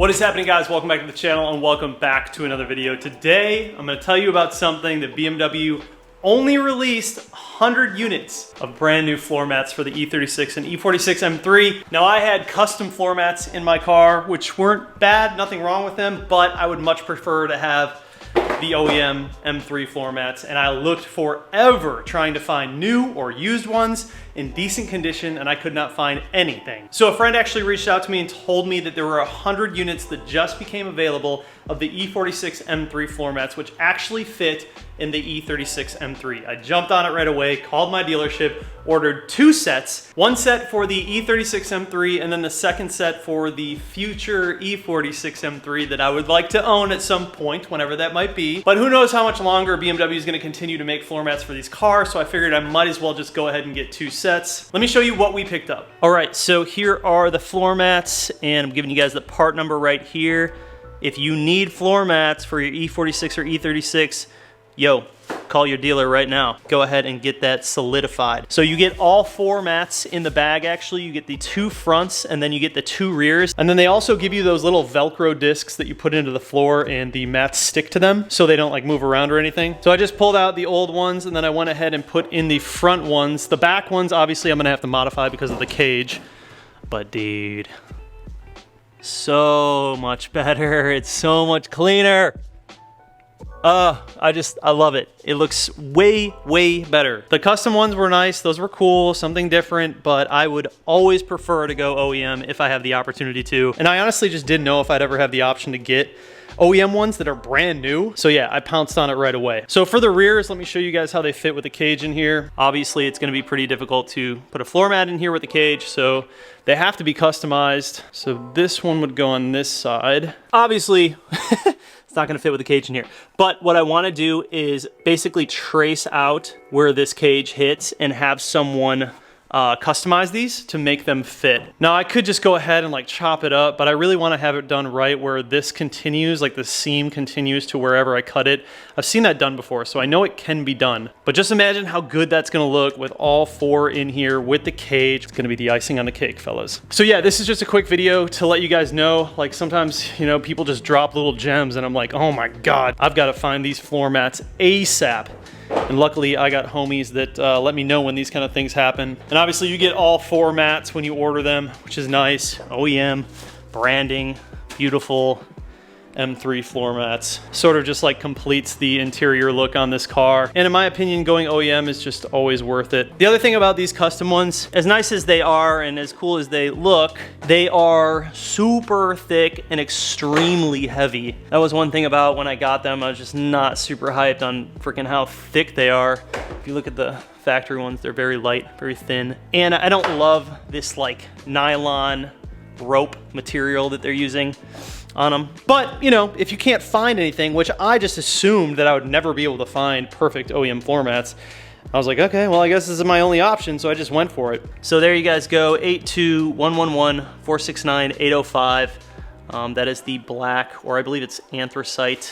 What is happening, guys? Welcome back to the channel and welcome back to another video. Today, I'm going to tell you about something that BMW only released 100 units of brand new floor mats for the E36 and E46 M3. Now, I had custom floor mats in my car, which weren't bad, nothing wrong with them, but I would much prefer to have the OEM M3 floor mats, and I looked forever trying to find new or used ones in decent condition, and I could not find anything. So a friend actually reached out to me and told me that there were 100 units that just became available of the E46 M3 floor mats, which actually fit in the E36 M3. I jumped on it right away, called my dealership, ordered 2 sets, one set for the E36 M3 and then the second set for the future E46 M3 that I would like to own at some point, whenever that might be. But who knows how much longer BMW is going to continue to make floor mats for these cars, so I figured I might as well just go ahead and get 2 sets. Let me show you what we picked up. All right, so here are the floor mats, and I'm giving you guys the part number right here. If you need floor mats for your E46 or E36, yo, call your dealer right now. Go ahead and get that solidified. So you get all 4 mats in the bag, actually. You get the 2 fronts and then you get the 2 rears. And then they also give you those little Velcro discs that you put into the floor and the mats stick to them so they don't like move around or anything. So I just pulled out the old ones and then I went ahead and put in the front ones. The back ones, obviously I'm gonna have to modify because of the cage. But dude, so much better. It's so much cleaner. I love it. It looks way, way better. The custom ones were nice. Those were cool, something different, but I would always prefer to go OEM if I have the opportunity to. And I honestly just didn't know if I'd ever have the option to get OEM ones that are brand new. So yeah, I pounced on it right away. So for the rears, let me show you guys how they fit with the cage in here. Obviously, it's gonna be pretty difficult to put a floor mat in here with the cage, so they have to be customized. So this one would go on this side. Obviously, it's not gonna fit with the cage in here. But what I wanna do is basically trace out where this cage hits and have someone customize these to make them fit. Now I could just go ahead and like chop it up, but I really want to have it done right where this continues, like the seam continues to wherever I cut it. I've seen that done before, so I know it can be done. But just imagine how good that's gonna look with all 4 in here with the cage. It's gonna be the icing on the cake, fellas. So yeah, this is just a quick video to let you guys know, like sometimes, you know, people just drop little gems and I'm like, oh my God, I've got to find these floor mats ASAP. And luckily, I got homies that let me know when these kind of things happen. And obviously, you get all 4 mats when you order them, which is nice. OEM, branding, beautiful M3 floor mats. Sort of just like completes the interior look on this car. And in my opinion, going OEM is just always worth it. The other thing about these custom ones, as nice as they are and as cool as they look, they are super thick and extremely heavy. That was one thing about when I got them. I was just not super hyped on freaking how thick they are. If you look at the factory ones, they're very light, very thin. And I don't love this like nylon rope material that they're using on them. But, you know, if you can't find anything, which I just assumed that I would never be able to find perfect OEM floor mats, I was like, okay, well, I guess this is my only option, so I just went for it. So there you guys go, 82111469805. That is the black, or I believe it's anthracite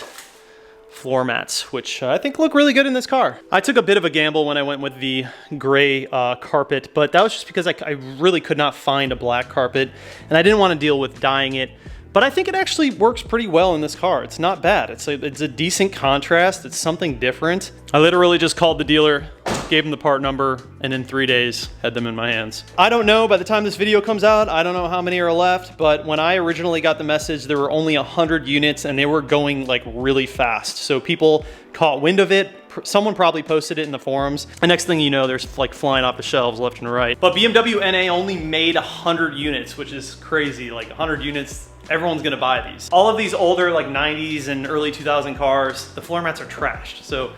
floor mats, which I think look really good in this car. I took a bit of a gamble when I went with the gray carpet, but that was just because I really could not find a black carpet, and I didn't want to deal with dyeing it. But I think it actually works pretty well in this car. It's not bad. It's a decent contrast. It's something different. I literally just called the dealer, gave him the part number, and in 3 days had them in my hands. I don't know, by the time this video comes out, I don't know how many are left, but when I originally got the message, there were only 100 units and they were going like really fast. So people caught wind of it. Someone probably posted it in the forums. The next thing you know, there's like flying off the shelves left and right. But BMW NA only made 100 units, which is crazy. Like 100 units, everyone's gonna buy these. All of these older like 90s and early 2000 cars, the floor mats are trashed. So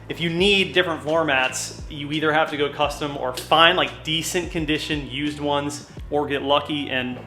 if you need different floor mats, you either have to go custom or find like decent condition used ones, or get lucky and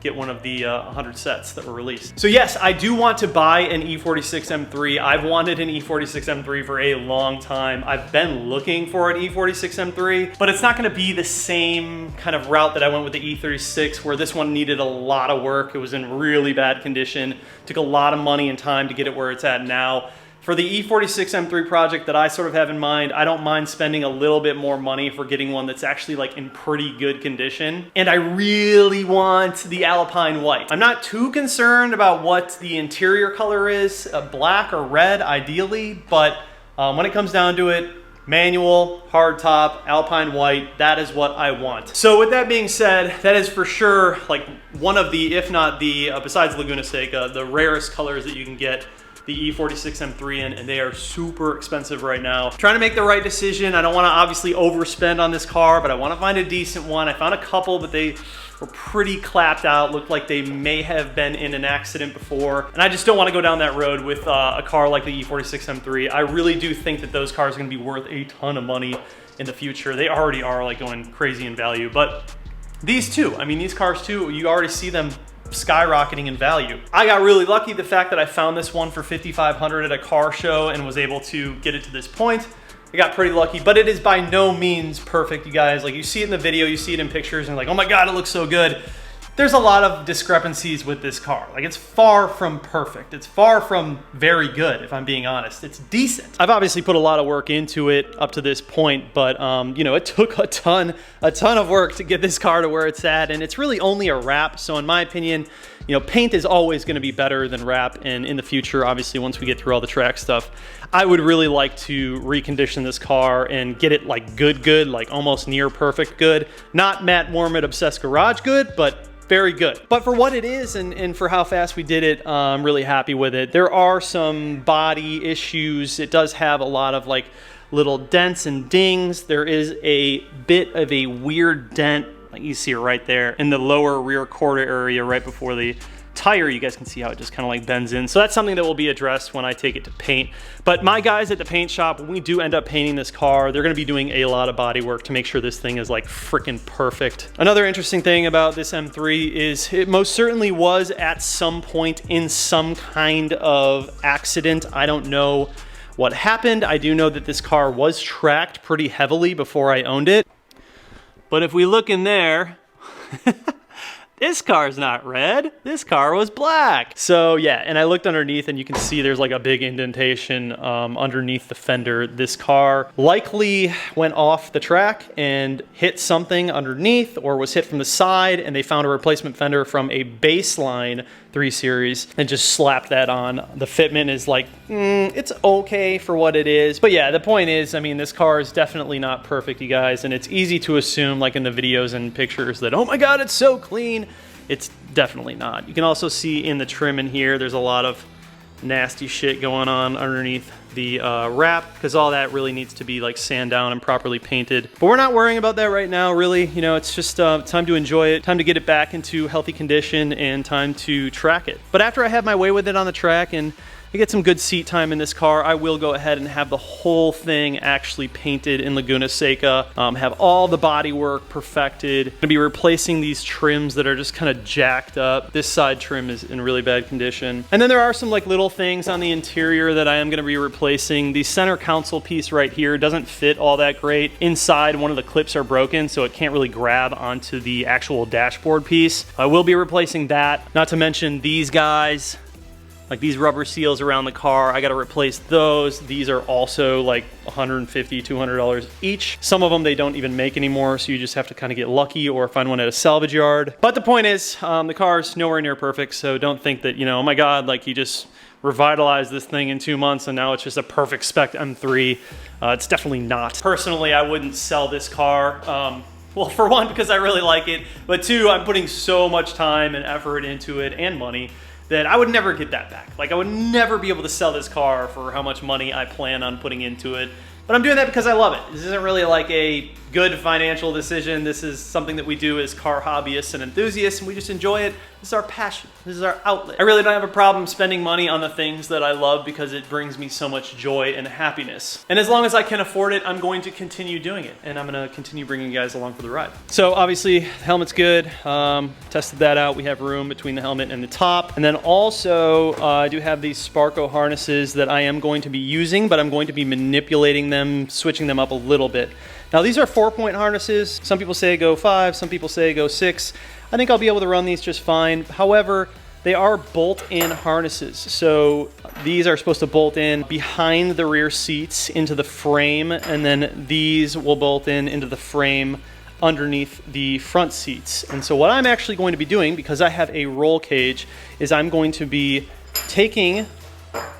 get one of the 100 sets that were released. So yes, I do want to buy an E46 M3. I've wanted an E46 M3 for a long time. I've been looking for an E46 M3, but it's not gonna be the same kind of route that I went with the E36, where this one needed a lot of work. It was in really bad condition. Took a lot of money and time to get it where it's at now. For the E46 M3 project that I sort of have in mind, I don't mind spending a little bit more money for getting one that's actually like in pretty good condition. And I really want the Alpine white. I'm not too concerned about what the interior color is, black or red ideally, but when it comes down to it, manual, hardtop, Alpine white, that is what I want. So with that being said, that is for sure like one of the, if not the, besides Laguna Seca, the rarest colors that you can get the E46 M3 in, and they are super expensive right now. Trying to make the right decision. I don't want to obviously overspend on this car, but I want to find a decent one. I found a couple, but they were pretty clapped out. Looked like they may have been in an accident before. And I just don't want to go down that road with a car like the E46 M3. I really do think that those cars are going to be worth a ton of money in the future. They already are like going crazy in value, but these too, I mean, these cars too, you already see them skyrocketing in value. I got really lucky the fact that I found this one for $5,500 at a car show and was able to get it to this point. I got pretty lucky, but it is by no means perfect, you guys. Like, you see it in the video, you see it in pictures, and like, oh my God, it looks so good. There's a lot of discrepancies with this car. Like, it's far from perfect. It's far from very good, if I'm being honest. It's decent. I've obviously put a lot of work into it up to this point, but you know, it took a ton of work to get this car to where it's at, and it's really only a wrap. So in my opinion, you know, paint is always going to be better than wrap, and in the future, obviously, once we get through all the track stuff, I would really like to recondition this car and get it like good, like almost near perfect good. Not Matt Mormon Obsessed Garage good, but very good. But for what it is and for how fast we did it, I'm really happy with it. There are some body issues. It does have a lot of like little dents and dings. There is a bit of a weird dent, like you see it right there, in the lower rear quarter area right before the tire. You guys can see how it just kind of like bends in. So that's something that will be addressed when I take it to paint. But my guys at the paint shop, when we do end up painting this car, they're going to be doing a lot of body work to make sure this thing is like freaking perfect. Another interesting thing about this M3 is it most certainly was at some point in some kind of accident. I don't know what happened. I do know that this car was tracked pretty heavily before I owned it. But if we look in there, this car's not red, this car was black. So yeah, and I looked underneath and you can see there's like a big indentation underneath the fender. This car likely went off the track and hit something underneath, or was hit from the side, and they found a replacement fender from a baseline 3 Series and just slapped that on. The fitment is like, it's okay for what it is. But yeah, the point is, I mean, this car is definitely not perfect, you guys, and it's easy to assume, like in the videos and pictures, that, oh my God, it's so clean. It's definitely not. You can also see in the trim in here, there's a lot of nasty shit going on underneath the wrap, because all that really needs to be like sand down and properly painted. But we're not worrying about that right now, really. You know, it's just time to enjoy it, time to get it back into healthy condition, and time to track it. But after I have my way with it on the track and I get some good seat time in this car, I will go ahead and have the whole thing actually painted in Laguna Seca, have all the body work perfected. I'm gonna be replacing these trims that are just kind of jacked up. This side trim is in really bad condition. And then there are some like little things on the interior that I am gonna be replacing. The center console piece right here doesn't fit all that great. Inside, one of the clips are broken, so it can't really grab onto the actual dashboard piece. I will be replacing that. Not to mention these guys. Like these rubber seals around the car, I gotta replace those. These are also like $150, $200 each. Some of them they don't even make anymore, so you just have to kind of get lucky or find one at a salvage yard. But the point is, the car's nowhere near perfect, so don't think that, you know, oh my God, like you just revitalized this thing in 2 months and now it's just a perfect spec M3. It's definitely not. Personally, I wouldn't sell this car. Well, for one, because I really like it, but two, I'm putting so much time and effort into it and money that I would never get that back. Like, I would never be able to sell this car for how much money I plan on putting into it. But I'm doing that because I love it. This isn't really like a good financial decision. This is something that we do as car hobbyists and enthusiasts, and we just enjoy it. This is our passion. This is our outlet. I really don't have a problem spending money on the things that I love because it brings me so much joy and happiness. And as long as I can afford it, I'm going to continue doing it, and I'm going to continue bringing you guys along for the ride. So obviously, the helmet's good. Tested that out. We have room between the helmet and the top. And then also, I do have these Sparco harnesses that I am going to be using, but I'm going to be manipulating them, switching them up a little bit. Now these are 4-point harnesses. Some people say go 5, some people say go 6. I think I'll be able to run these just fine. However, They are bolt-in harnesses. So these are supposed to bolt in behind the rear seats into the frame, and then these will bolt in into the frame underneath the front seats. And so what I'm actually going to be doing, because I have a roll cage, is I'm going to be taking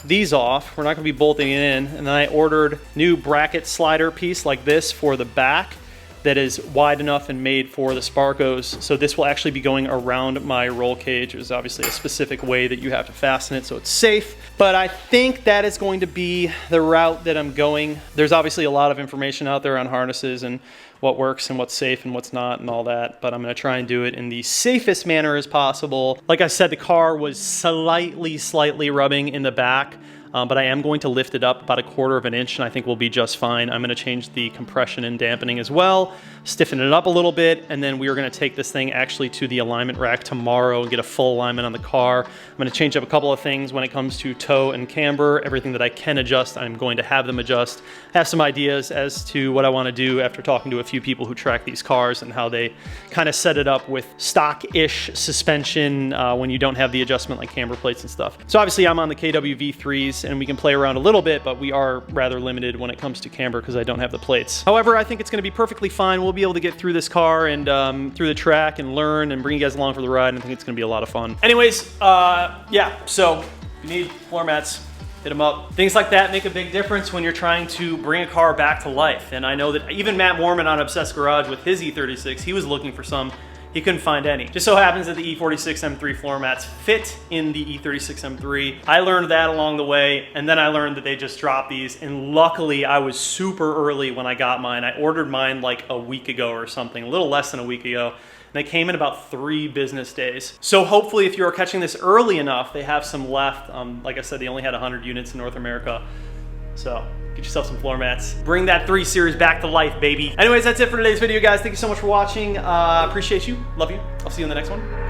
these off. We're not going to be bolting it in. And then I ordered new bracket slider piece like this for the back that is wide enough and made for the Sparcos. So this will actually be going around my roll cage. There's obviously a specific way that you have to fasten it so it's safe, but I think that is going to be the route that I'm going. There's obviously a lot of information out there on harnesses and what works and what's safe and what's not and all that, but I'm gonna try and do it in the safest manner as possible. Like I said, the car was slightly rubbing in the back, but I am going to lift it up about 1/4 of an inch and I think we'll be just fine. I'm gonna change the compression and dampening as well, stiffen it up a little bit, and then we are gonna take this thing actually to the alignment rack tomorrow and get a full alignment on the car. I'm gonna change up a couple of things when it comes to toe and camber. Everything that I can adjust, I'm going to have them adjust. I have some ideas as to what I wanna do after talking to a few people who track these cars and how they kind of set it up with stock-ish suspension when you don't have the adjustment like camber plates and stuff. So obviously I'm on the KW V3s and we can play around a little bit, but we are rather limited when it comes to camber because I don't have the plates. However, I think it's gonna be perfectly fine. We'll be able to get through this car and through the track and learn and bring you guys along for the ride, and I think it's gonna be a lot of fun. Anyways, yeah, so if you need floor mats, hit them up. Things like that make a big difference when you're trying to bring a car back to life. And I know that even Matt Mormon on Obsessed Garage with his E36, he was looking for some. He couldn't find any. Just so happens that the E46 M3 floor mats fit in the E36 M3. I learned that along the way, and then I learned that they just dropped these, and luckily I was super early when I got mine. I ordered mine like a week ago or something, a little less than a week ago. And they came in about 3 business days. So hopefully if you're catching this early enough, they have some left. Like I said, they only had 100 units in North America. So get yourself some floor mats. Bring that 3 Series back to life, baby. Anyways, that's it for today's video, guys. Thank you so much for watching. Appreciate you. Love you. I'll see you in the next one.